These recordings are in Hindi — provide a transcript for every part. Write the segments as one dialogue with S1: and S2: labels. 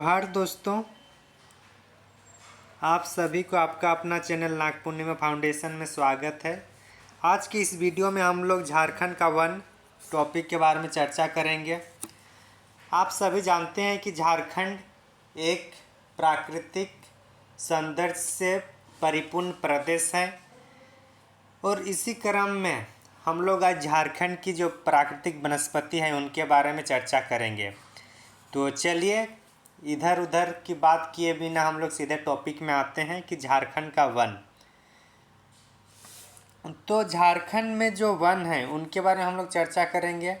S1: हर दोस्तों, आप सभी को आपका अपना चैनल नागपूर्णिमा फाउंडेशन में स्वागत है। आज की इस वीडियो में हम लोग झारखंड का वन टॉपिक के बारे में चर्चा करेंगे। आप सभी जानते हैं कि झारखंड एक प्राकृतिक सौंदर्य से परिपूर्ण प्रदेश है और इसी क्रम में हम लोग आज झारखंड की जो प्राकृतिक वनस्पति है उनके बारे में चर्चा करेंगे। तो चलिए इधर उधर की बात किए बिना हम लोग सीधे टॉपिक में आते हैं कि झारखंड का वन। तो झारखंड में जो वन है उनके बारे में हम लोग चर्चा करेंगे।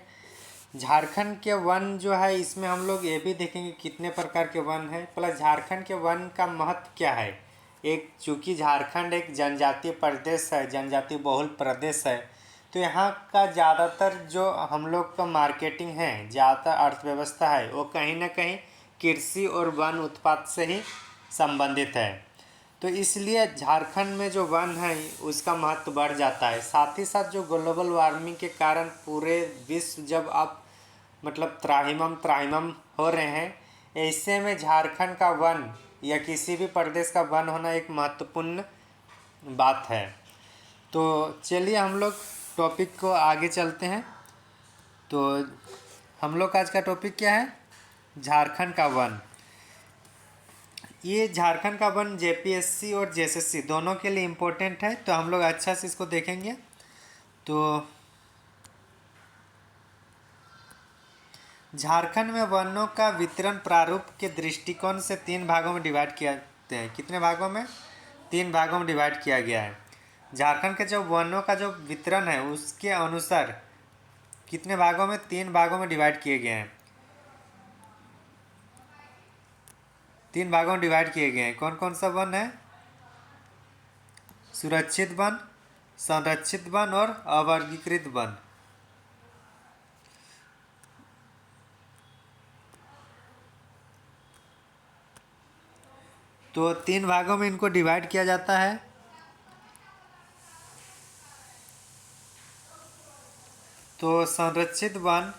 S1: झारखंड के वन जो है इसमें हम लोग ये भी देखेंगे कितने प्रकार के वन है, प्लस झारखंड के वन का महत्व क्या है। एक चूँकि झारखंड एक जनजातीय प्रदेश है, जनजातीय बहुल प्रदेश है, तो यहाँ का ज़्यादातर जो हम लोग का मार्केटिंग है, ज़्यादातर अर्थव्यवस्था है, वो कहीं ना कहीं कृषि और वन उत्पाद से ही संबंधित है। तो इसलिए झारखंड में जो वन है उसका महत्व बढ़ जाता है। साथ ही साथ जो ग्लोबल वार्मिंग के कारण पूरे विश्व जब अब त्राहिमाम हो रहे हैं, ऐसे में झारखंड का वन या किसी भी प्रदेश का वन होना एक महत्वपूर्ण बात है। तो चलिए हम लोग टॉपिक को आगे चलते हैं। तो हम लोग का आज का टॉपिक क्या है? झारखंड का वन। ये झारखंड का वन जेपीएससी और जेएसएससी दोनों के लिए इम्पोर्टेंट है, तो हम लोग अच्छा से इसको देखेंगे। तो झारखंड में वनों का वितरण प्रारूप के दृष्टिकोण से 3 भागों में डिवाइड किया जाते हैं। कितने भागों में? 3 भागों में डिवाइड किया गया है। झारखंड के जो वनों का जो वितरण है उसके अनुसार कितने भागों में? 3 भागों में डिवाइड किए गए हैं। 3 भागों में डिवाइड किए गए हैं। कौन कौन सा वन है? सुरक्षित वन, संरक्षित वन और अवर्गीकृत वन। तो 3 भागों में इनको डिवाइड किया जाता है। तो संरक्षित वन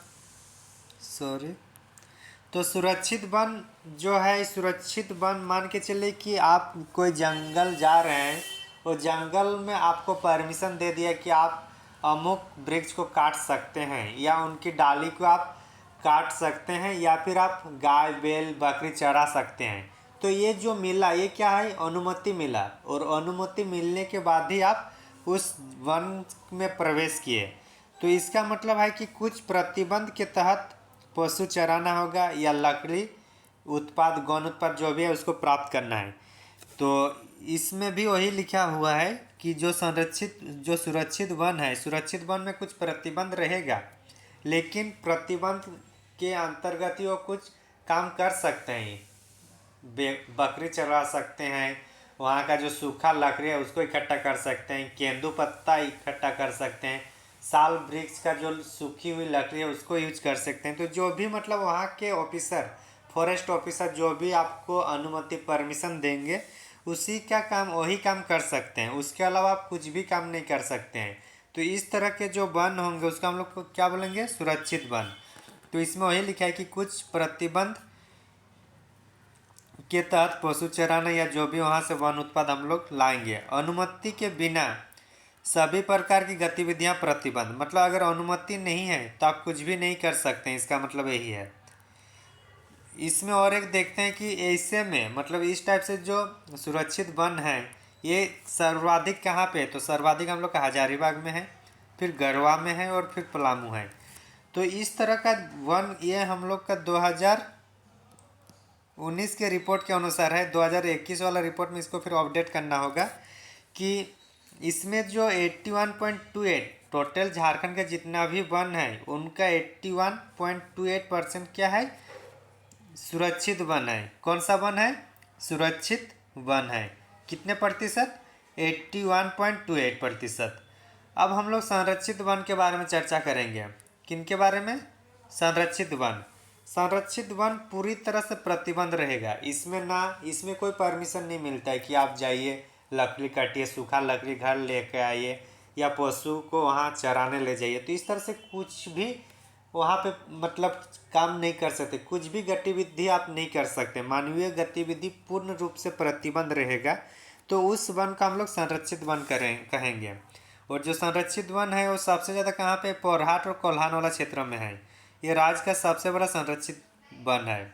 S1: तो सुरक्षित वन जो है, सुरक्षित वन मान के चले कि आप कोई जंगल जा रहे हैं और जंगल में आपको परमिशन दे दिया कि आप अमुक वृक्ष को काट सकते हैं या उनकी डाली को आप काट सकते हैं या फिर आप गाय बैल बकरी चरा सकते हैं। तो ये जो मिला ये क्या है? अनुमति मिला, और अनुमति मिलने के बाद ही आप उस वन में प्रवेश किए। तो इसका मतलब है कि कुछ प्रतिबंध के तहत पशु चराना होगा या लकड़ी उत्पाद गौण उत्पाद जो भी है उसको प्राप्त करना है। तो इसमें भी वही लिखा हुआ है कि जो सुरक्षित वन है, सुरक्षित वन में कुछ प्रतिबंध रहेगा, लेकिन प्रतिबंध के अंतर्गत ही वो कुछ काम कर सकते हैं। बकरी चरा सकते हैं, वहाँ का जो सूखा लकड़ी है उसको इकट्ठा कर सकते हैं, केंदू पत्ता इकट्ठा कर सकते हैं, साल वृक्ष का जो सूखी हुई लकड़ी है उसको यूज कर सकते हैं। तो जो भी वहाँ के ऑफिसर, फॉरेस्ट ऑफिसर जो भी आपको अनुमति परमिशन देंगे उसी का काम वही काम कर सकते हैं, उसके अलावा आप कुछ भी काम नहीं कर सकते हैं। तो इस तरह के जो वन होंगे उसका हम लोग को क्या बोलेंगे? सुरक्षित वन। तो इसमें वही लिखा है कि कुछ प्रतिबंध के तहत पशु चराना या जो भी वहाँ से वन उत्पाद हम लोग लाएंगे। अनुमति के बिना सभी प्रकार की गतिविधियां प्रतिबंध, मतलब अगर अनुमति नहीं है तो आप कुछ भी नहीं कर सकते हैं, इसका मतलब यही है। इसमें और एक देखते हैं कि ऐसे में इस टाइप से जो सुरक्षित वन है ये सर्वाधिक कहाँ पे है? तो सर्वाधिक हम लोग का हजारीबाग में है, फिर गढ़वा में है और फिर पलामू है। तो इस तरह का वन ये हम लोग का 2019 के रिपोर्ट के अनुसार है। 2021 वाला रिपोर्ट में इसको फिर अपडेट करना होगा कि इसमें जो 81.28 टोटल झारखंड का जितना भी वन है उनका 81.28% क्या है? सुरक्षित वन है। कौन सा वन है? सुरक्षित वन है। कितने प्रतिशत? 81.28%। अब हम लोग संरक्षित वन के बारे में चर्चा करेंगे। किन के बारे में? संरक्षित वन। संरक्षित वन पूरी तरह से प्रतिबंध रहेगा। इसमें कोई परमिशन नहीं मिलता है कि आप जाइए लकड़ी काटिए, सूखा लकड़ी घर लेके आइए या पशु को वहाँ चराने ले जाइए। तो इस तरह से कुछ भी वहाँ पे मतलब काम नहीं कर सकते, कुछ भी गतिविधि आप नहीं कर सकते, मानवीय गतिविधि पूर्ण रूप से प्रतिबंध रहेगा। तो उस वन का हम लोग संरक्षित वन कहेंगे। और जो संरक्षित वन है वो सबसे ज़्यादा कहाँ पे, पोरहाट और कोल्हान वाला क्षेत्र में है। ये राज्य का सबसे बड़ा संरक्षित वन है।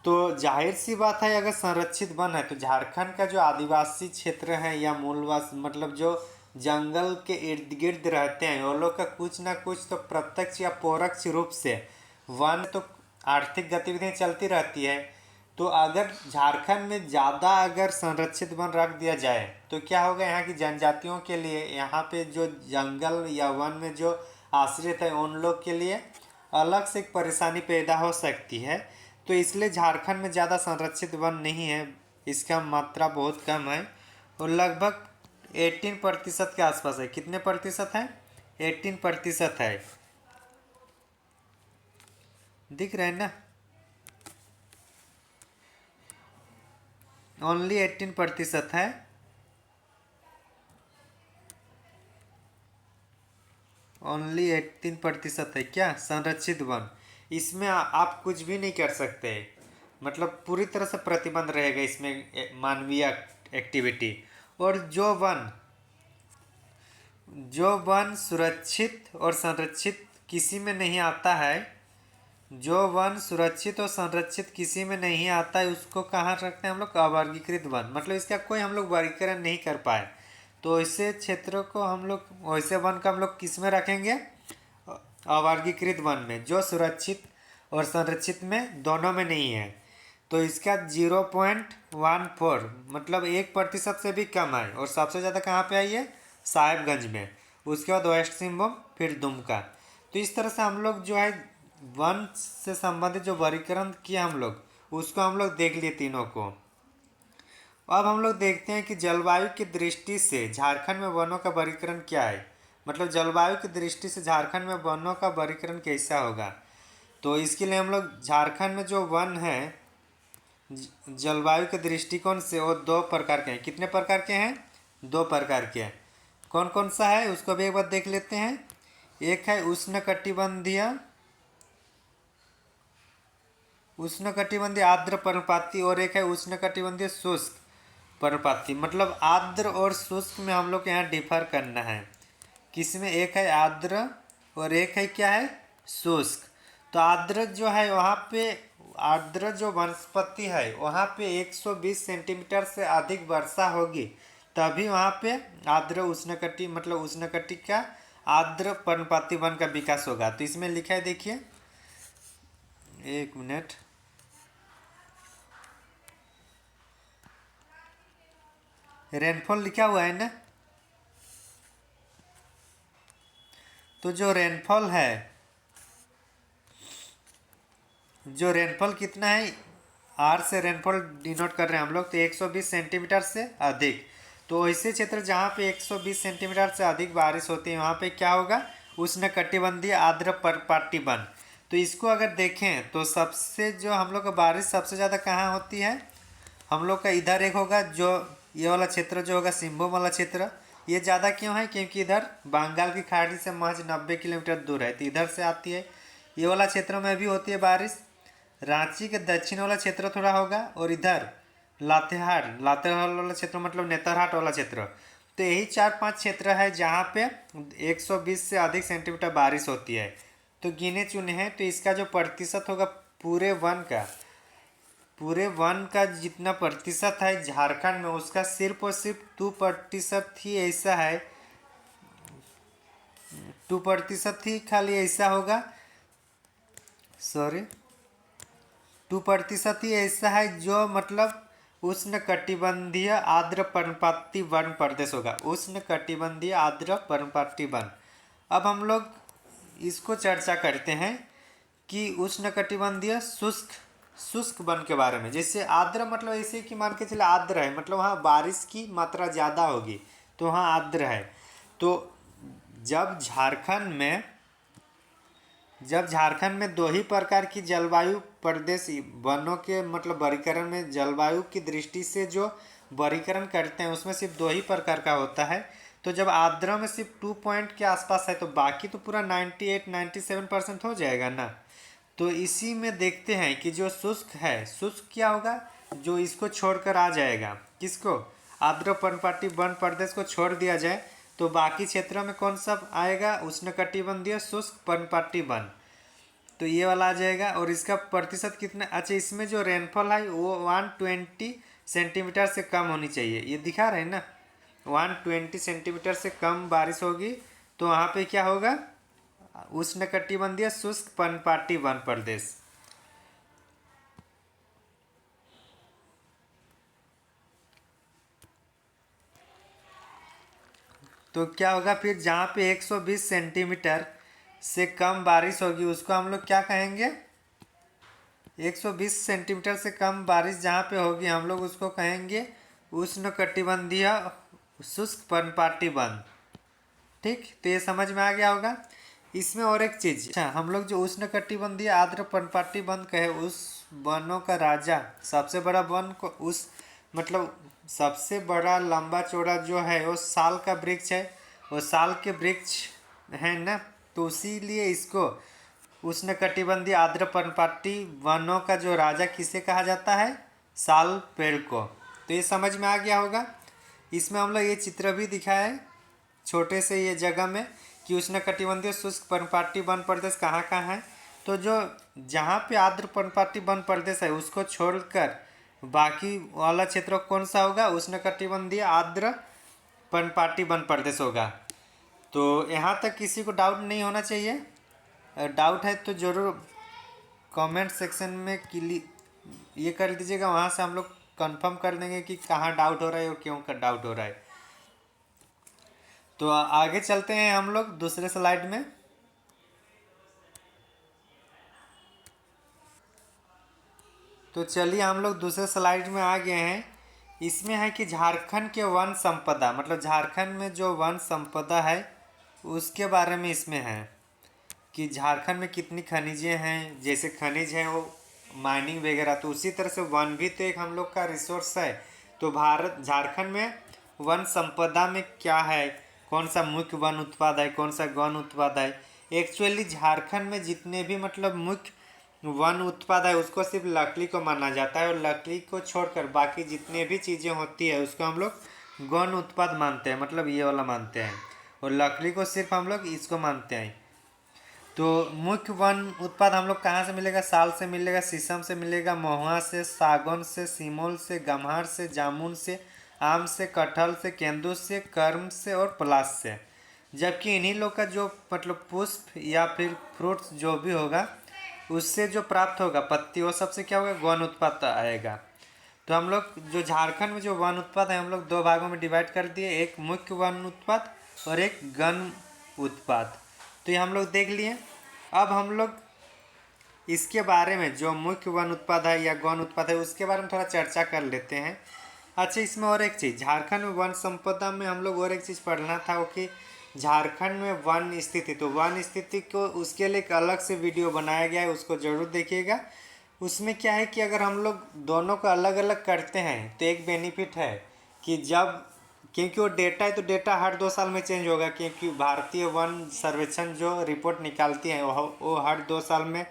S1: तो जाहिर सी बात है, अगर संरक्षित वन है तो झारखंड का जो आदिवासी क्षेत्र है या मूलवास मतलब जो जंगल के इर्द गिर्द रहते हैं, वो लोग का कुछ ना कुछ तो प्रत्यक्ष या परोक्ष रूप से वन तो आर्थिक गतिविधियाँ चलती रहती है। तो अगर झारखंड में ज़्यादा अगर संरक्षित वन रख दिया जाए तो क्या होगा, यहाँ की जनजातियों के लिए, यहाँ पे जो जंगल या वन में जो आश्रित है उन लोग के लिए अलग से एक परेशानी पैदा हो सकती है। तो इसलिए झारखंड में ज़्यादा संरक्षित वन नहीं है, इसका मात्रा बहुत कम है और लगभग 18% के आसपास है। कितने प्रतिशत है? 18% है। दिख रहा है ना, ओनली 18% है। ओनली 18% है क्या संरक्षित वन। इसमें आप कुछ भी नहीं कर सकते, मतलब पूरी तरह से प्रतिबंध रहेगा इसमें मानवीय एक्टिविटी। और जो वन सुरक्षित और संरक्षित किसी में नहीं आता है, जो वन सुरक्षित और संरक्षित किसी में नहीं आता है उसको कहाँ रखते हैं हम लोग, अवर्गीकृत वन, मतलब इसका कोई हम लोग वर्गीकरण नहीं कर पाए। तो ऐसे क्षेत्रों को हम लोग, वैसे वन का हम लोग किस में रखेंगे, अवर्गीकृत वन में, जो सुरक्षित और संरक्षित में दोनों में नहीं है। तो इसका 0.14 मतलब 1% से भी कम है। और सबसे ज़्यादा कहाँ पे आई है, साहेबगंज में, उसके बाद वेस्ट सिंहभूम, फिर दुमका। तो इस तरह से हम लोग जो है वन से संबंधित जो वर्गीकरण किया हम लोग, उसको हम लोग देख लिए तीनों को। अब हम लोग देखते हैं कि जलवायु की दृष्टि से झारखंड में वनों का वर्गीकरण क्या है, मतलब जलवायु की दृष्टि से झारखंड में वनों का वर्गीकरण कैसा होगा। तो इसके लिए हम लोग झारखंड में जो वन है जलवायु के दृष्टिकोण से वो 2 प्रकार के हैं। कितने प्रकार के हैं? 2 प्रकार के हैं। कौन कौन सा है उसको भी एक बार देख लेते हैं। एक है उष्णकटिबंधीय आर्द्र पर्णपाती और एक है उष्णकटिबंधीय शुष्क पर्णपाती। मतलब आर्द्र और शुष्क में हम लोग यहाँ डिफर करना है। किसमें? एक है आर्द्र और एक है क्या है, शुष्क। तो आर्द्र जो है वहाँ पे, आर्द्र जो वनस्पति है वहाँ पे 120 सेंटीमीटर से अधिक वर्षा होगी तभी वहाँ पे आर्द्र उष्णकटि मतलब उष्णकटि का आर्द्र पर्णपाती वन का विकास होगा। तो इसमें लिखा है, देखिए 1 मिनट, रेनफॉल लिखा हुआ है ना। तो जो रेनफॉल कितना है, आर से रेनफॉल डिनोट कर रहे हैं हम लोग, तो 120 सेंटीमीटर से अधिक। तो ऐसे क्षेत्र जहाँ पे 120 सेंटीमीटर से अधिक बारिश होती है वहाँ पे क्या होगा, उष्णकटिबंधीय आर्द्र पर्णपाती वन। तो इसको अगर देखें तो सबसे जो हम लोग का बारिश सबसे ज़्यादा कहाँ होती है, हम लोग का इधर एक होगा, जो ये वाला क्षेत्र जो होगा सिंहभूम वाला क्षेत्र। ये ज़्यादा क्यों है, क्योंकि इधर बंगाल की खाड़ी से महज 90 किलोमीटर दूर है, तो इधर से आती है। ये वाला क्षेत्र में भी होती है बारिश। रांची के दक्षिण वाला क्षेत्र थोड़ा होगा, और इधर लातेहार वाला क्षेत्र मतलब नेतरहाट वाला क्षेत्र। तो यही 4-5 क्षेत्र है जहाँ पे 120 से अधिक सेंटीमीटर बारिश होती है। तो गिने चुने हैं। तो इसका जो प्रतिशत होगा पूरे वन का जितना प्रतिशत है झारखंड में, उसका सिर्फ और सिर्फ 2% ही ऐसा है, 2% ही खाली ऐसा होगा, सॉरी 2% ही ऐसा है जो मतलब उष्णकटिबंधीय आर्द्र पर्णपाती वन प्रदेश होगा, उष्णकटिबंधीय आर्द्र पर्णपाती वन। अब हम लोग इसको चर्चा करते हैं कि उष्णकटिबंधीय शुष्क वन के बारे में। जैसे आर्द्र मतलब ऐसे कि मान के चले आर्द्र है, मतलब वहाँ बारिश की मात्रा ज़्यादा होगी तो वहाँ आर्द्र है। तो जब झारखंड में 2 ही प्रकार की जलवायु प्रदेश वनों के मतलब वर्गीकरण में जलवायु की दृष्टि से जो वर्गीकरण करते हैं उसमें सिर्फ 2 ही प्रकार का होता है। तो जब आर्द्र में सिर्फ 2 पॉइंट के आसपास है तो बाकी तो पूरा 98-97% हो जाएगा ना। तो इसी में देखते हैं कि जो शुष्क है, शुष्क क्या होगा, जो इसको छोड़कर आ जाएगा, किसको, आर्द्र पर्णपाती वन प्रदेश को छोड़ दिया जाए तो बाकी क्षेत्रों में कौन सा आएगा, उष्णकटिबंधीय शुष्क पर्णपाती वन। तो ये वाला आ जाएगा। और इसका प्रतिशत कितना, अच्छा इसमें जो रेनफॉल है वो 120 सेंटीमीटर से कम होनी चाहिए, ये दिखा रहे हैं ना, 120 सेंटीमीटर से कम बारिश होगी तो वहाँ पे क्या होगा, उष्णकटिबंधीय शुष्क पर्णपाती वन प्रदेश। तो क्या होगा फिर, जहाँ पे 120 सेंटीमीटर से कम बारिश होगी उसको हम लोग क्या कहेंगे, 120 सेंटीमीटर से कम बारिश जहाँ पे होगी हम लोग उसको कहेंगे उष्णकटिबंधीय शुष्क पर्णपाती वन। ठीक, तो ये समझ में आ गया होगा। इसमें और एक चीज, अच्छा हम लोग जो उष्णकटिबंधीय आर्द्र पर्णपाती वन कहे, उस वनों का राजा, सबसे बड़ा वन को उस मतलब सबसे बड़ा लंबा चौड़ा जो है वो साल का वृक्ष है, वो साल के वृक्ष है ना, तो इसीलिए इसको उष्णकटिबंधीय आर्द्र पर्णपाती वनों का जो राजा किसे कहा जाता है, साल पेड़ को। तो ये समझ में आ गया होगा। इसमें हम लोग ये चित्र भी दिखाया है छोटे से ये जगह में कि उष्णकटिबंधीय शुष्क पर्णपाती वन प्रदेश कहाँ कहाँ है। तो जो जहाँ पे आर्द्र पर्णपाती वन प्रदेश है उसको छोड़कर बाकी वाला क्षेत्र कौन सा होगा, उष्णकटिबंधीय आर्द्र पर्णपाती वन प्रदेश होगा। तो यहाँ तक किसी को डाउट नहीं होना चाहिए, डाउट है तो ज़रूर कमेंट सेक्शन में ये कर दीजिएगा, वहाँ से हम लोग कंफर्म कर देंगे कि कहाँ डाउट हो रहा है और क्यों का डाउट हो रहा है। तो आगे चलते हैं हम लोग दूसरे स्लाइड में। तो चलिए हम लोग दूसरे स्लाइड में आ गए हैं। इसमें है कि झारखंड के वन संपदा, मतलब झारखंड में जो वन संपदा है उसके बारे में इसमें है कि झारखंड में कितनी खनिजें हैं, जैसे खनिज है वो माइनिंग वगैरह, तो उसी तरह से वन भी तो एक हम लोग का रिसोर्स है। तो भारत झारखंड में वन संपदा में क्या है, कौन सा मुख्य वन उत्पाद है, कौन सा गौण उत्पाद है। एक्चुअली झारखंड में जितने भी मतलब मुख्य वन उत्पाद है उसको सिर्फ लकड़ी को माना जाता है, और लकड़ी को छोड़कर बाकी जितने भी चीज़ें होती है उसको हम लोग गौण उत्पाद मानते हैं, मतलब ये वाला मानते हैं, और लकड़ी को सिर्फ हम लोग इसको मानते हैं। तो मुख्य वन उत्पाद हम लोग कहाँ से मिलेगा, साल से मिलेगा, शीशम से मिलेगा, महुआ से, सागौन से, सीमोल से, गम्हार से, जामुन से, आम से, कटहल से, केंदू से, कर्म से और पलाश से। जबकि इन्हीं लोग का जो मतलब पुष्प या फिर फ्रूट्स जो भी होगा उससे जो प्राप्त होगा पत्ती, वो सबसे क्या होगा, गौण उत्पाद आएगा। तो हम लोग जो झारखंड में जो वन उत्पाद है हम लोग दो भागों में डिवाइड कर दिए, एक मुख्य वन उत्पाद और एक गण उत्पाद। तो ये हम लोग देख लिए। अब हम लोग इसके बारे में जो मुख्य वन उत्पाद है या गौण उत्पाद है उसके बारे में थोड़ा चर्चा कर लेते हैं। अच्छा इसमें और एक चीज़, झारखंड में वन संपदा में हम लोग और एक चीज़ पढ़ना था वो कि झारखंड में वन स्थिति, तो वन स्थिति को उसके लिए एक अलग से वीडियो बनाया गया है, उसको ज़रूर देखिएगा। उसमें क्या है कि अगर हम लोग दोनों को अलग अलग करते हैं तो एक बेनिफिट है कि जब, क्योंकि वो डेटा है तो डेटा हर 2 साल में चेंज होगा, क्योंकि भारतीय वन सर्वेक्षण जो रिपोर्ट निकालती है वो हर 2 साल में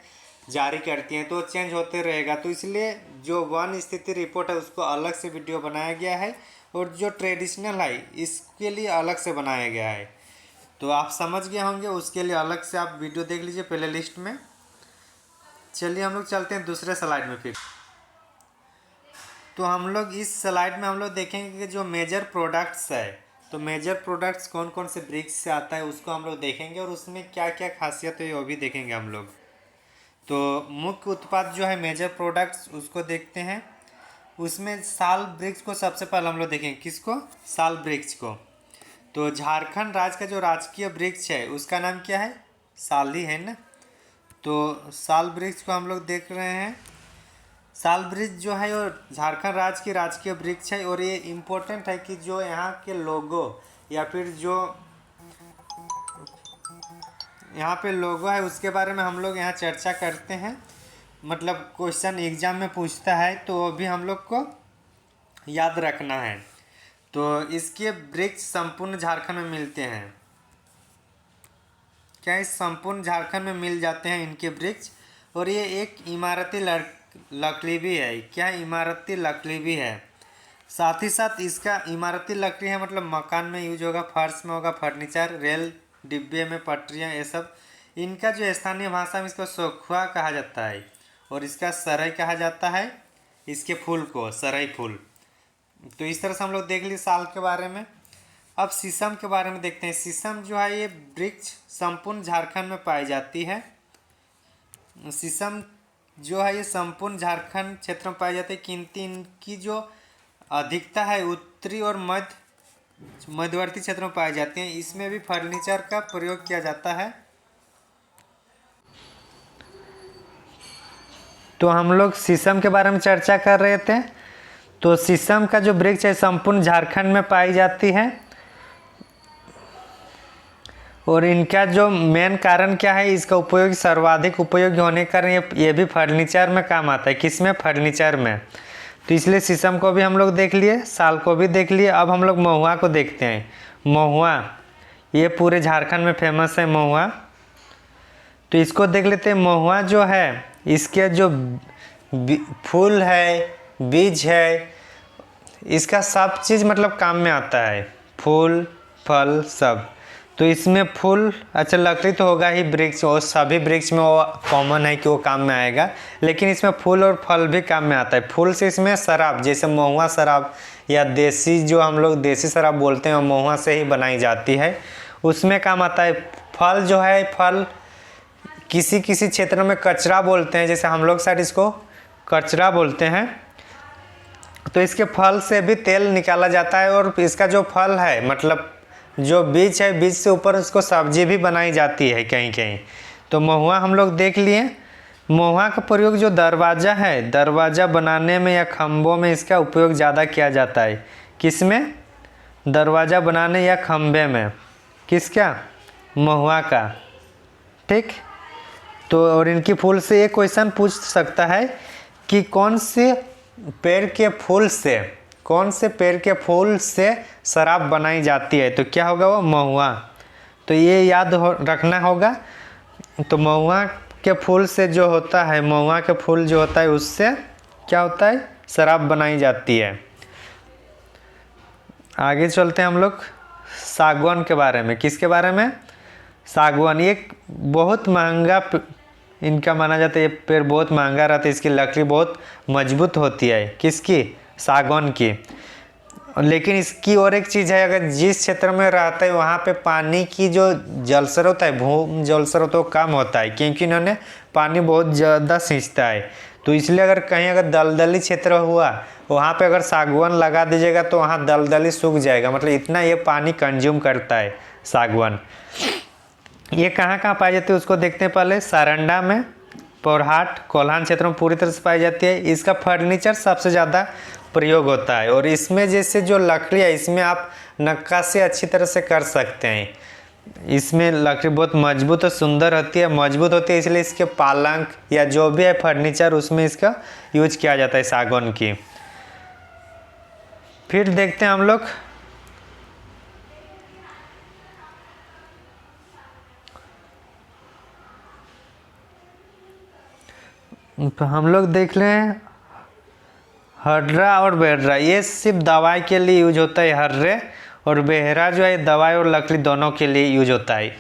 S1: जारी करती हैं, तो चेंज होते रहेगा। तो इसलिए जो वन स्थिति रिपोर्ट है उसको अलग से वीडियो बनाया गया है, और जो ट्रेडिशनल है इसके लिए अलग से बनाया गया है। तो आप समझ गए होंगे, उसके लिए अलग से आप वीडियो देख लीजिए प्ले लिस्ट में। चलिए हम लोग चलते हैं दूसरे स्लाइड में फिर। तो हम लोग इस स्लाइड में हम लोग देखेंगे कि जो मेजर प्रोडक्ट्स है, तो मेजर प्रोडक्ट्स कौन कौन से वृक्ष से आता है उसको हम लोग देखेंगे, और उसमें क्या क्या खासियत है वो भी देखेंगे हम लोग। तो मुख्य उत्पाद जो है मेजर प्रोडक्ट्स उसको देखते हैं। उसमें साल वृक्ष को सबसे पहले हम लोग देखेंगे, किसको, साल वृक्ष को। तो झारखंड राज्य का जो राजकीय वृक्ष है उसका नाम क्या है, साल ही है ना। तो साल वृक्ष को हम लोग देख रहे हैं। साल वृक्ष जो है वो झारखंड राज्य की राजकीय वृक्ष है, और ये इम्पोर्टेंट है कि जो यहाँ के लोगो या फिर जो यहाँ पे लोगो है उसके बारे में हम लोग यहाँ चर्चा करते हैं, मतलब क्वेश्चन एग्जाम में पूछता है तो वो भी हम लोग को याद रखना है। तो इसके वृक्ष संपूर्ण झारखंड में मिलते हैं। क्या इस संपूर्ण झारखंड में मिल जाते हैं इनके वृक्ष। और ये एक इमारती लकड़ी भी है। क्या इमारती लकड़ी भी है। साथ ही साथ इसका इमारती लकड़ी है मतलब मकान में यूज होगा, फर्श में होगा, फर्नीचर, रेल डिब्बे में, पटरियाँ, ये सब। इनका जो स्थानीय भाषा में इसको सोखुआ कहा जाता है और इसका सरई कहा जाता है, इसके फूल को सरई फूल। तो इस तरह से हम लोग देख लिए साल के बारे में। अब शीशम के बारे में देखते हैं। शीशम जो है ये वृक्ष संपूर्ण झारखंड में पाई जाती है। शीशम जो है ये संपूर्ण झारखंड क्षेत्र में पाई जाती है, किंतु इनकी जो अधिकता है उत्तरी और मध्यवर्ती क्षेत्र में पाई जाती हैं। इसमें भी फर्नीचर का प्रयोग किया जाता है। तो हम लोग शीशम के बारे में चर्चा कर रहे थे। तो शीशम का जो वृक्ष है संपूर्ण झारखंड में पाई जाती है और इनका जो मेन कारण क्या है, इसका उपयोग सर्वाधिक उपयोगी होने के कारण ये भी फर्नीचर में काम आता है। किसमें? फर्नीचर में। तो इसलिए शीशम को भी हम लोग देख लिए, साल को भी देख लिए। अब हम लोग महुआ को देखते हैं। महुआ ये पूरे झारखंड में फेमस है महुआ। तो इसको देख लेते हैं। महुआ जो है इसके जो फूल है, बीज है, इसका सब चीज़ मतलब काम में आता है, फूल फल सब। तो इसमें फूल, अच्छा लकड़ी तो होगा ही वृक्ष, और सभी वृक्ष में वो कॉमन है कि वो काम में आएगा, लेकिन इसमें फूल और फल भी काम में आता है। फूल से इसमें शराब, जैसे महुआ शराब या देसी जो हम लोग देसी शराब बोलते हैं, महुआ से ही बनाई जाती है, उसमें काम आता है। फल जो है, फल किसी किसी क्षेत्र में कचरा बोलते हैं, जैसे हम लोग साइड इसको कचरा बोलते हैं। तो इसके फल से भी तेल निकाला जाता है और इसका जो फल है मतलब जो बीज है, बीज से ऊपर उसको सब्जी भी बनाई जाती है कहीं कहीं। तो महुआ हम लोग देख लिए। महुआ का प्रयोग जो दरवाज़ा है, दरवाज़ा बनाने में या खम्भों में इसका उपयोग ज़्यादा किया जाता है। किसमें? दरवाज़ा बनाने या खम्भे में। किसका? महुआ का। ठीक। तो और इनकी फूल से एक क्वेश्चन पूछ सकता है कि कौन से पेड़ के फूल से शराब बनाई जाती है। तो क्या होगा? वो महुआ। तो ये याद रखना होगा। तो महुआ के फूल से जो होता है, महुआ के फूल जो होता है उससे क्या होता है? शराब बनाई जाती है। आगे चलते हैं हम लोग सागवान के बारे में। किसके बारे में? सागवान। ये बहुत महंगा इनका माना जाता है। ये पेड़ बहुत महंगा रहता है, इसकी लकड़ी बहुत मजबूत होती है। किसकी? सागवान की। लेकिन इसकी और एक चीज़ है, अगर जिस क्षेत्र में रहता है वहाँ पे पानी की जो जल स्रोत है, भू जल स्रोत वो कम होता है, क्योंकि इन्होंने पानी बहुत ज़्यादा सींचता है। तो इसलिए अगर कहीं अगर दलदली क्षेत्र हुआ, वहाँ पे अगर सागवान लगा दीजिएगा तो वहाँ दलदली सूख जाएगा, मतलब इतना ये पानी कंज्यूम करता है सागवान। ये कहाँ कहाँ पाई जाती है उसको देखते हैं पहले। सारंडा में, पोरहाट, कोल्हान क्षेत्र में पूरी तरह से पाई जाती है। इसका फर्नीचर सबसे ज़्यादा प्रयोग होता है और इसमें जैसे जो लकड़ी है, इसमें आप नक्काशी अच्छी तरह से कर सकते हैं। इसमें लकड़ी बहुत मजबूत और सुंदर होती है, मजबूत होती है, इसलिए इसके पालंक या जो भी है फर्नीचर उसमें इसका यूज किया जाता है सागवान की। फिर देखते हैं हम लोग तो हम लोग देख लें हर्रा और बेहरा। ये सिर्फ दवाई के लिए यूज होता है हर्रे, और बेहरा जो है दवाई और लकड़ी दोनों के लिए यूज होता है।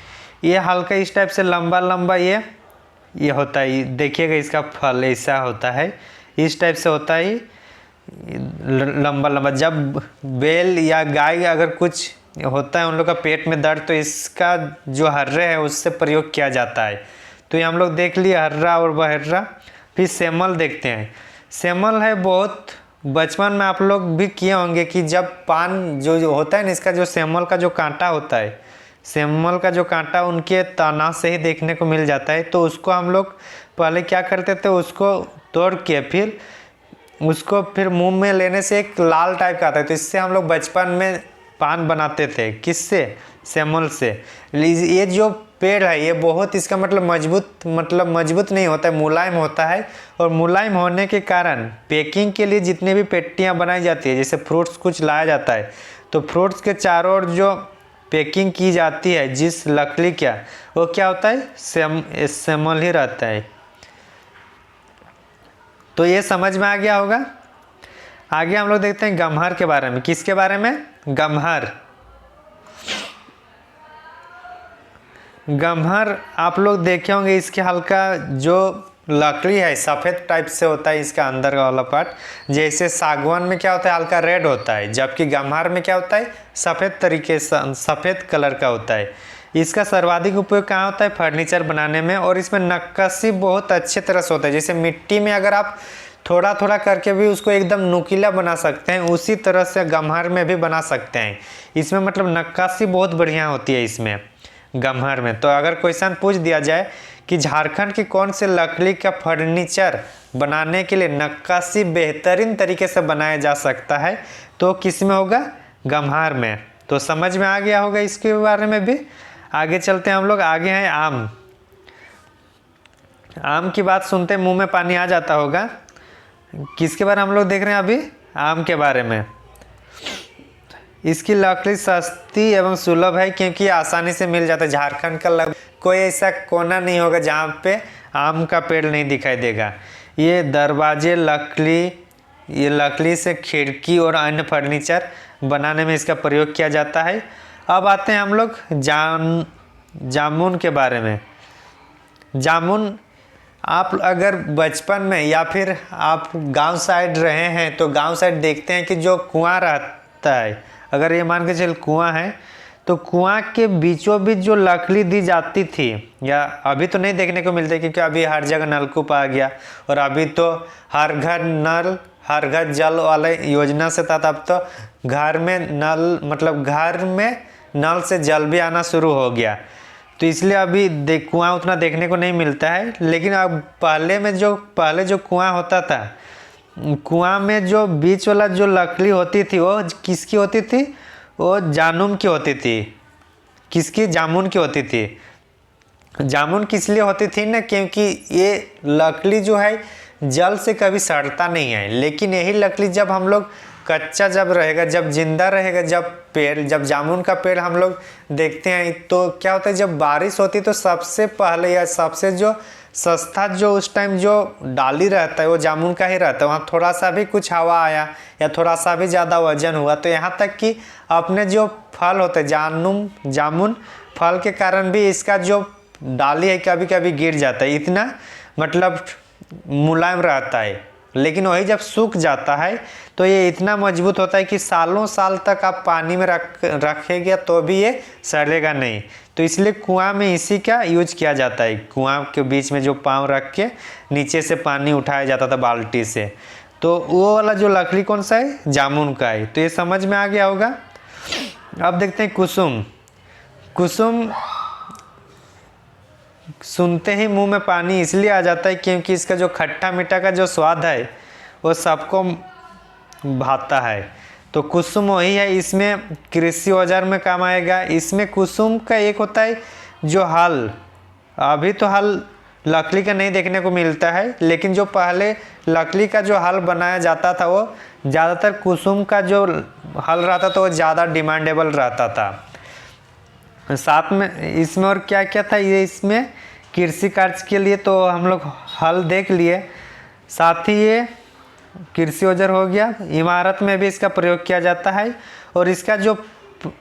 S1: ये हल्का इस टाइप से लंबा लंबा ये होता है। देखिएगा इसका फल ऐसा होता है, इस टाइप से होता है लंबा लंबा। जब बैल या गाय अगर कुछ होता है उन लोग का पेट में दर्द, तो इसका जो हर्रे है उससे प्रयोग किया जाता है। तो ये हम लोग देख लिए हर्रा और बहर्रा। फिर सेमल देखते हैं। सेमल है बहुत बचपन में आप लोग भी किए होंगे कि जब पान जो होता है ना, इसका जो सेमल का जो कांटा होता है, सेमल का जो कांटा उनके तना से ही देखने को मिल जाता है। तो उसको हम लोग पहले क्या करते थे, उसको तोड़ के फिर उसको मुंह में लेने से एक लाल टाइप का आता है। तो इससे हम लोग बचपन में पान बनाते थे। किससे? सेमल से। ये जो पेड़ है ये बहुत, इसका मतलब मजबूत नहीं होता है, मुलायम होता है। और मुलायम होने के कारण पैकिंग के लिए जितने भी पेटियां बनाई जाती है, जैसे फ्रूट्स कुछ लाया जाता है, तो फ्रूट्स के चारों ओर जो पैकिंग की जाती है जिस लकड़ी का, वो क्या होता है, सेमल ही रहता है। तो ये समझ में आ गया होगा। आगे हम लोग देखते हैं गम्हर के बारे में। किसके बारे में? गम्हर। गम्हर आप लोग देखे होंगे, इसके हल्का जो लकड़ी है सफ़ेद टाइप से होता है इसका अंदर का वाला पार्ट। जैसे सागवान में क्या होता है, हल्का रेड होता है, जबकि गम्हर में क्या होता है, सफ़ेद तरीके से सफ़ेद कलर का होता है। इसका सर्वाधिक उपयोग कहाँ होता है? फर्नीचर बनाने में। और इसमें नक्काशी बहुत अच्छे तरह से होता है। जैसे मिट्टी में अगर आप थोड़ा थोड़ा करके भी उसको एकदम नुकीला बना सकते हैं, उसी तरह से गम्हर में भी बना सकते हैं। इसमें मतलब नक्काशी बहुत बढ़िया होती है इसमें गम्हर में। तो अगर क्वेश्चन पूछ दिया जाए कि झारखंड की कौन से लकड़ी का फर्नीचर बनाने के लिए नक्काशी बेहतरीन तरीके से बनाया जा सकता है, तो किस में होगा? गम्हर में। तो समझ में आ गया होगा इसके बारे में भी। आगे चलते हैं हम लोग। आगे हैं आम। आम की बात सुनते मुंह में पानी आ जाता होगा। किसके बारे में हम लोग देख रहे हैं अभी? आम के बारे में। इसकी लकड़ी सस्ती एवं सुलभ है क्योंकि आसानी से मिल जाता है। झारखंड का कोई ऐसा कोना नहीं होगा जहाँ पे आम का पेड़ नहीं दिखाई देगा। ये दरवाजे ये लकड़ी से खिड़की और अन्य फर्नीचर बनाने में इसका प्रयोग किया जाता है। अब आते हैं हम लोग जामुन के बारे में। जामुन आप अगर बचपन में या फिर आप गांव साइड रहे हैं तो गांव साइड देखते हैं कि जो कुआं रहता है, अगर ये मान के चल कुआं है, तो कुआं के बीचों बीच जो लकड़ी दी जाती थी, या अभी तो नहीं देखने को मिलती क्योंकि अभी हर जगह नलकूप आ गया और अभी तो हर घर नल हर घर जल वाले योजना से था। तब तो घर में नल मतलब घर में नल से जल भी आना शुरू हो गया, तो इसलिए अभी कुआं उतना देखने को नहीं मिलता है। लेकिन अब पहले जो कुआं होता था, कुआं में जो बीच वाला जो लकड़ी होती थी वो किसकी होती थी? वो जामुन की होती थी। किसकी? जामुन की होती थी। जामुन किस लिए होती थी ना, क्योंकि ये लकड़ी जो है जल से कभी सड़ता नहीं है। लेकिन यही लकड़ी जब हम लोग कच्चा जब रहेगा, जब जिंदा रहेगा, जब जामुन का पेड़ हम लोग देखते हैं तो क्या होता है, जब बारिश होती तो सबसे पहले या सबसे जो सस्ता जो उस टाइम जो डाली रहता है वो जामुन का ही रहता है। वहाँ थोड़ा सा भी कुछ हवा आया या थोड़ा सा भी ज़्यादा वजन हुआ तो यहाँ तक कि अपने जो फल होते हैं जामुन फल के कारण भी इसका जो डाली है कभी कभी गिर जाता है, इतना मतलब मुलायम रहता है। लेकिन वही जब सूख जाता है तो ये इतना मजबूत होता है कि सालों साल तक आप पानी में रखेंगे तो भी ये सड़ेगा नहीं। तो इसलिए कुआं में इसी का यूज किया जाता है। कुआं के बीच में जो पाँव रख के नीचे से पानी उठाया जाता था बाल्टी से, तो वो वाला जो लकड़ी कौन सा है? जामुन का है। तो ये समझ में आ गया होगा। अब देखते हैं कुसुम। कुसुम सुनते ही मुंह में पानी इसलिए आ जाता है क्योंकि इसका जो खट्टा मीठा का जो स्वाद है वो सबको भाता है। तो कुसुम वही है, इसमें कृषि औजार में काम आएगा। इसमें कुसुम का एक होता है जो हल, अभी तो हल लकड़ी का नहीं देखने को मिलता है, लेकिन जो पहले लकड़ी का जो हल बनाया जाता था वो ज़्यादातर कुसुम का जो हल रहता था वो ज़्यादा डिमांडेबल रहता था। साथ में इसमें और क्या क्या था, ये इसमें कृषि कार्य के लिए तो हम लोग हल देख लिए, साथ ही ये कृषि औजार हो गया। इमारत में भी इसका प्रयोग किया जाता है। और इसका जो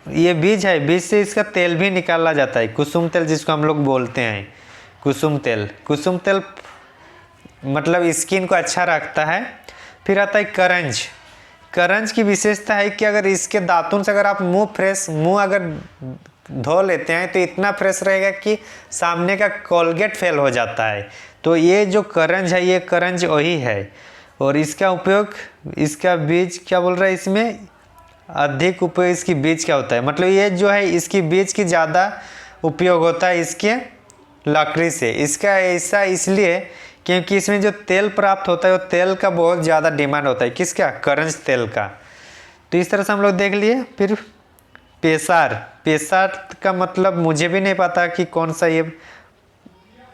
S1: ये बीज है, बीज से इसका तेल भी निकाला जाता है, कुसुम तेल जिसको हम लोग बोलते हैं। कुसुम तेल मतलब स्किन को अच्छा रखता है। फिर आता है करंज। करंज की विशेषता है कि अगर इसके दातुन से अगर आप मुंह अगर धो लेते हैं तो इतना फ्रेश रहेगा कि सामने का कोलगेट फेल हो जाता है। तो ये जो करंज है, ये करंज वही है। और इसका उपयोग, इसका बीज क्या बोल रहा है, इसमें अधिक उपयोग इसकी बीज क्या होता है, मतलब ये जो है इसकी बीज की ज़्यादा उपयोग होता है इसके लकड़ी से। इसका ऐसा इसलिए क्योंकि इसमें जो तेल प्राप्त होता है वो तेल का बहुत ज़्यादा डिमांड होता है। किसका? करंज तेल का। तो इस तरह से हम लोग देख लिए। फिर पेसार का मतलब मुझे भी नहीं पता कि कौन सा ये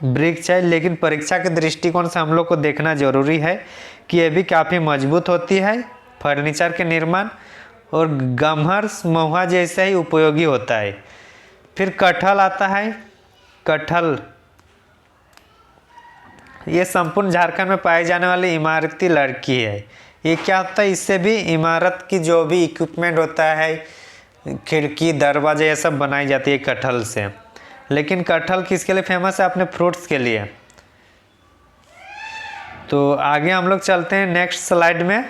S1: वृक्ष है, लेकिन परीक्षा के दृष्टिकोण से हम लोग को देखना जरूरी है कि ये भी काफ़ी मजबूत होती है फर्नीचर के निर्माण। और गम्हर महुआ जैसा ही उपयोगी होता है। फिर कटहल आता है। कटहल ये संपूर्ण झारखंड में पाई जाने वाली इमारती लड़की है। ये क्या होता है, इससे भी इमारत की जो भी इक्विपमेंट होता है, खिड़की दरवाजे, ये सब बनाई जाती है कटहल से। लेकिन कटहल किसके लिए फेमस है? अपने फ्रूट्स के लिए। तो आगे हम लोग चलते हैं नेक्स्ट स्लाइड में।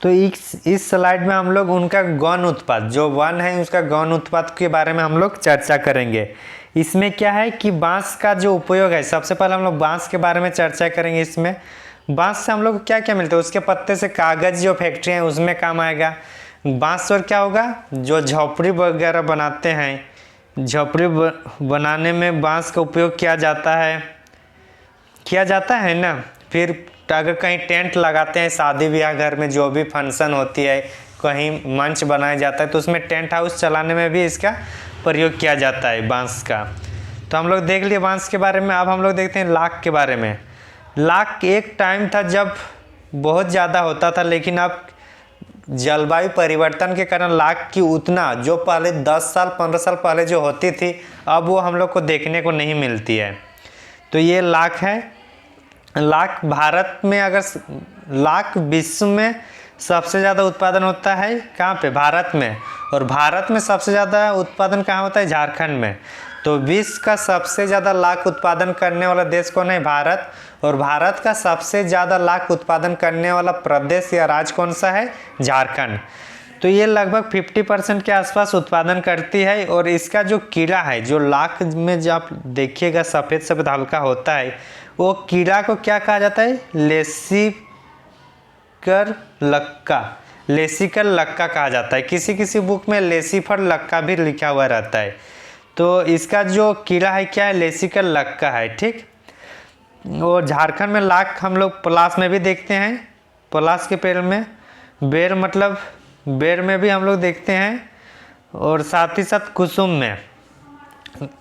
S1: तो इस स्लाइड में हम लोग उनका गौण उत्पाद, जो वन है उसका गौण उत्पाद के बारे में हम लोग चर्चा करेंगे। इसमें क्या है कि बांस का जो उपयोग है, सबसे पहले हम लोग बांस के बारे में चर्चा करेंगे। इसमें बांस से हम लोग क्या क्या मिलता है? उसके पत्ते से कागज जो फैक्ट्री है उसमें काम आएगा। बांस और क्या होगा? जो झोपड़ी वगैरह बनाते हैं, झोपड़ी बनाने में बांस का उपयोग किया जाता है ना। फिर अगर कहीं टेंट लगाते हैं शादी ब्याह घर में, जो भी फंक्शन होती है, कहीं मंच बनाया जाता है, तो उसमें टेंट हाउस चलाने में भी इसका प्रयोग किया जाता है बांस का। तो हम लोग देख लिए बांस के बारे में। अब हम लोग देखते हैं लाख के बारे में। लाख एक टाइम था जब बहुत ज़्यादा होता था, लेकिन अब जलवायु परिवर्तन के कारण लाख की उतना जो पहले 10 साल 15 साल पहले जो होती थी, अब वो हम लोग को देखने को नहीं मिलती है। तो ये लाख है। लाख भारत में, अगर लाख विश्व में सबसे ज़्यादा उत्पादन होता है कहाँ पे? भारत में। और भारत में सबसे ज़्यादा उत्पादन कहाँ होता है? झारखंड में। तो विश्व का सबसे ज़्यादा लाख उत्पादन करने वाला देश कौन है? भारत। और भारत का सबसे ज़्यादा लाख उत्पादन करने वाला प्रदेश या राज्य कौन सा है? झारखंड। तो ये लगभग 50% के आसपास उत्पादन करती है। और इसका जो कीड़ा है, जो लाख में जो आप देखिएगा सफ़ेद सफ़ेद हल्का होता है, वो कीड़ा को क्या कहा जाता है? लेसिकर लक्का कहा जाता है। किसी किसी बुक में लेसिफर लक्का भी लिखा हुआ रहता है। तो इसका जो कीड़ा है क्या है? लेसिकर लक्का है, ठीक। और झारखंड में लाख हम लोग पलास में भी देखते हैं। पलास के पेड़ में, बेर मतलब बेर में भी हम लोग देखते हैं। और साथ ही साथ कुसुम में।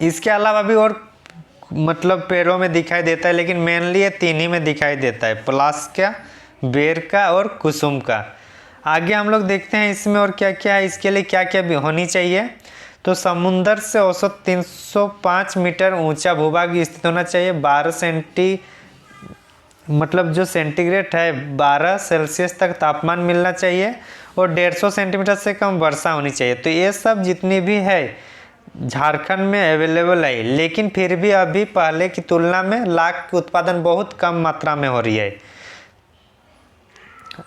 S1: इसके अलावा भी और मतलब पेड़ों में दिखाई देता है, लेकिन मेनली ये तीन ही में दिखाई देता है, पलास का, बेर का और कुसुम का। आगे हम लोग देखते हैं इसमें और क्या क्या है, इसके लिए क्या क्या भी होनी चाहिए। तो समुंदर से औसत 305 मीटर ऊंचा भूभाग स्थित होना चाहिए। 12 मतलब जो सेंटीग्रेड है 12 सेल्सियस तक तापमान मिलना चाहिए। और 150 सेंटीमीटर से कम वर्षा होनी चाहिए। तो ये सब जितनी भी है झारखंड में अवेलेबल है, लेकिन फिर भी अभी पहले की तुलना में लाख की उत्पादन बहुत कम मात्रा में हो रही है।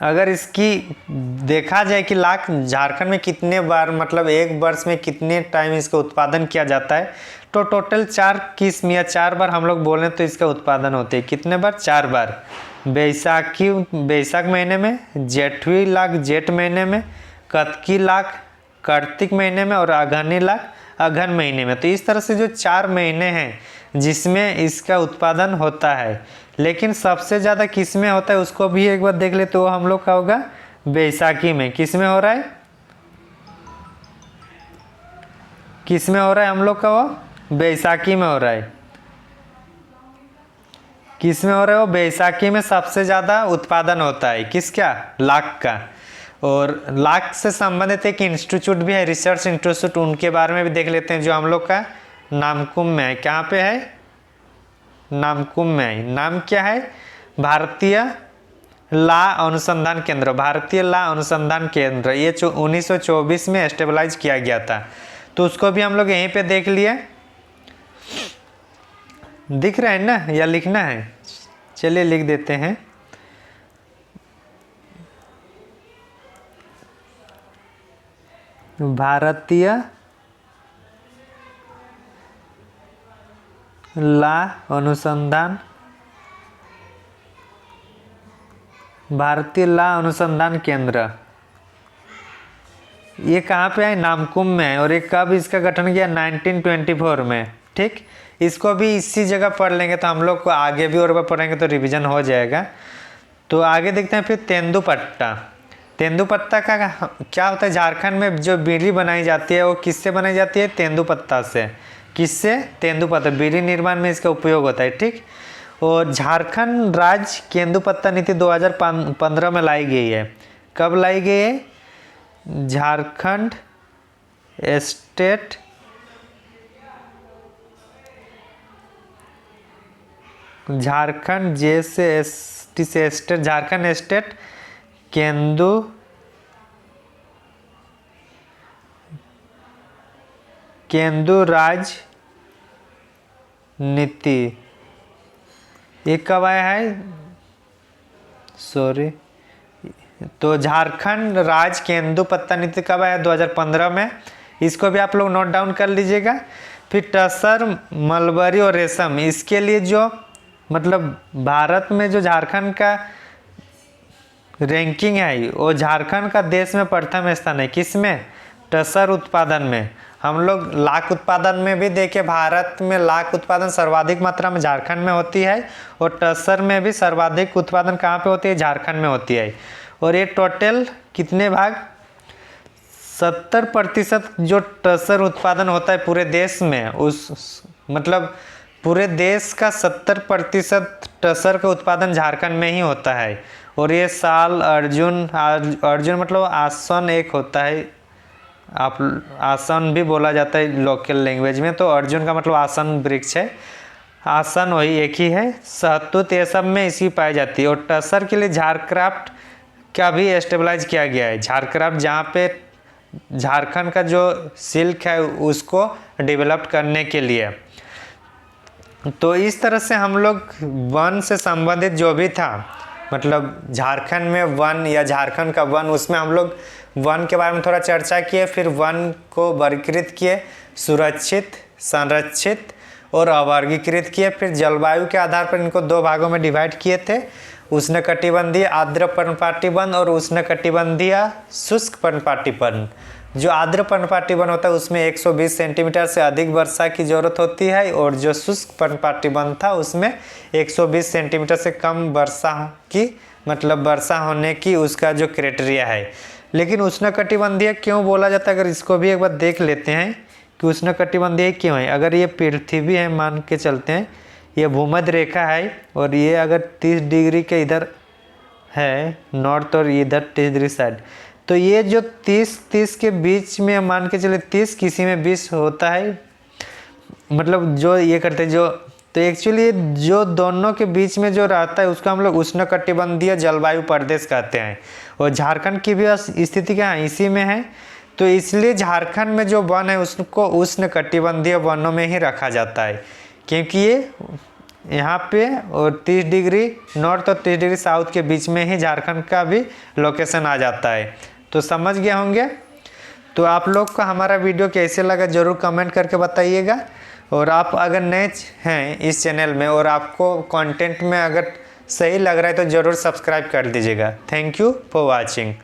S1: अगर इसकी देखा जाए कि लाख झारखंड में कितने बार, मतलब एक वर्ष में कितने टाइम इसका उत्पादन किया जाता है, तो टोटल 4 किस्म या 4 बार हम लोग बोलें तो इसका उत्पादन होते हैं। कितने बार? 4 बार। बैसाख महीने में, जेठवी लाख जेठ महीने में, कतकी लाख कार्तिक महीने में और अगहनी लाख अगहन महीने में। तो इस तरह से जो 4 महीने हैं जिसमें इसका उत्पादन होता है। लेकिन सबसे ज़्यादा किस में होता है उसको भी एक बार देख ले, तो हम लोग का होगा बैसाखी में। किस में हो रहा है? किस में हो रहा है हम लोग का? वो बैसाखी में हो रहा है। किस में हो रहा है? वो बैसाखी में सबसे ज़्यादा उत्पादन होता है। किसका? लाख का। और लाख से संबंधित एक इंस्टीट्यूट भी है, रिसर्च इंस्टीट्यूट, उनके बारे में भी देख लेते हैं, जो हम लोग का नामकुम में है। कहाँ पे है? नामकुम में है। नाम क्या है? भारतीय ला अनुसंधान केंद्र। भारतीय ला अनुसंधान केंद्र। ये 1924 में एस्टेबलाइज किया गया था। तो उसको भी हम लोग यहीं पे देख लिए। दिख रहा है ना, या लिखना है? चलिए लिख देते हैं। भारतीय ला अनुसंधान, भारतीय ला अनुसंधान केंद्र, ये कहाँ पे है? नामकुम में है। और ये कब इसका गठन किया? 1924 में, ठीक। इसको भी इसी जगह पढ़ लेंगे तो हम लोग को आगे भी और बार पढ़ेंगे तो रिवीजन हो जाएगा। तो आगे देखते हैं फिर तेंदुपत्ता। तेंदुपत्ता का क्या होता है? झारखंड में जो बीड़ी बनाई जाती है वो किससे बनाई जाती है? तेंदुपत्ता से। किससे? तेंदुपत्ता। बीड़ी निर्माण में इसका उपयोग होता है, ठीक। और झारखंड राज्य केंदुपत्ता नीति 2015 में लाई गई है। कब लाई गई है? झारखंड स्टेट झारखंड जैसे एसटी से स्टेट झारखंड स्टेट केंदु राज नीति, ये कब आया है? सॉरी, तो झारखंड राज्य केंदुपत्ता नीति कब आया? 2015 में। इसको भी आप लोग नोट डाउन कर लीजिएगा। फिर टसर, मलबरी और रेशम, इसके लिए जो मतलब भारत में जो झारखंड का रैंकिंग है वो झारखंड का देश में प्रथम स्थान है। किस में? टसर उत्पादन में। हम लोग लाख उत्पादन में भी देखे, भारत में लाख उत्पादन सर्वाधिक मात्रा में झारखंड में होती है और टसर में भी सर्वाधिक उत्पादन कहाँ पे होती है? झारखंड में होती है। और ये टोटल कितने भाग? 70% जो टसर उत्पादन होता है पूरे देश में, उस मतलब पूरे देश का 70% टसर का उत्पादन झारखंड में ही होता है। और ये साल अर्जुन मतलब आसन एक होता है, आप आसन भी बोला जाता है लोकल लैंग्वेज में, तो अर्जुन का मतलब आसन वृक्ष है, आसन वही एक ही है। शहतूत ये सब में इसकी पाई जाती है। और टसर के लिए झारक्राफ्ट का भी एस्टेब्लाइज किया गया है। झारक्राफ्ट जहाँ पे झारखंड का जो सिल्क है उसको डेवलप करने के लिए। तो इस तरह से हम लोग वन से संबंधित जो भी था, मतलब झारखंड में वन या झारखंड का वन, उसमें हम लोग वन के बारे में थोड़ा चर्चा किए। फिर वन को वर्गीकृत किए, सुरक्षित, संरक्षित और अवर्गीकृत किए। फिर जलवायु के आधार पर इनको दो भागों में डिवाइड किए थे, उष्णकटिबंधीय आर्द्र पर्णपाती वन और उष्णकटिबंधीय शुष्क पर्णपाती वन। जो आर्द्र पर्णपाती वन होता है उसमें 120 सेंटीमीटर से अधिक वर्षा की जरूरत होती है, और जो शुष्क पर्णपाती वन था उसमें 120 सेंटीमीटर से कम वर्षा की, मतलब वर्षा होने की उसका जो क्राइटेरिया है। लेकिन उष्णकटिबंधीय क्यों बोला जाता है, अगर इसको भी एक बार देख लेते हैं कि उष्णकटिबंधीय क्यों है। अगर ये पृथ्वी है, मान के चलते हैं ये भूमध्य रेखा है, और ये अगर 30 डिग्री के इधर है नॉर्थ और इधर 30 डिग्री साइड, तो ये जो 30 के बीच में मान के चले 30, किसी में 20 होता है, मतलब जो ये करते हैं जो, तो एक्चुअली जो दोनों के बीच में जो रहता है उसको हम लोग उष्णकटिबंधीय जलवायु प्रदेश कहते हैं। और झारखंड की भी स्थिति क्या है? इसी में है। तो इसलिए झारखंड में जो वन है उसको उष्णकटिबंधीय वनों में ही रखा जाता है, क्योंकि ये यहाँ पे और 30 डिग्री नॉर्थ और 30 डिग्री साउथ के बीच में ही झारखंड का भी लोकेशन आ जाता है। तो समझ गए होंगे। तो आप लोग को हमारा वीडियो कैसे लगा ज़रूर कमेंट करके बताइएगा। और आप अगर नए हैं इस चैनल में और आपको कंटेंट में अगर सही लग रहा है तो ज़रूर सब्सक्राइब कर दीजिएगा। Thank you for watching.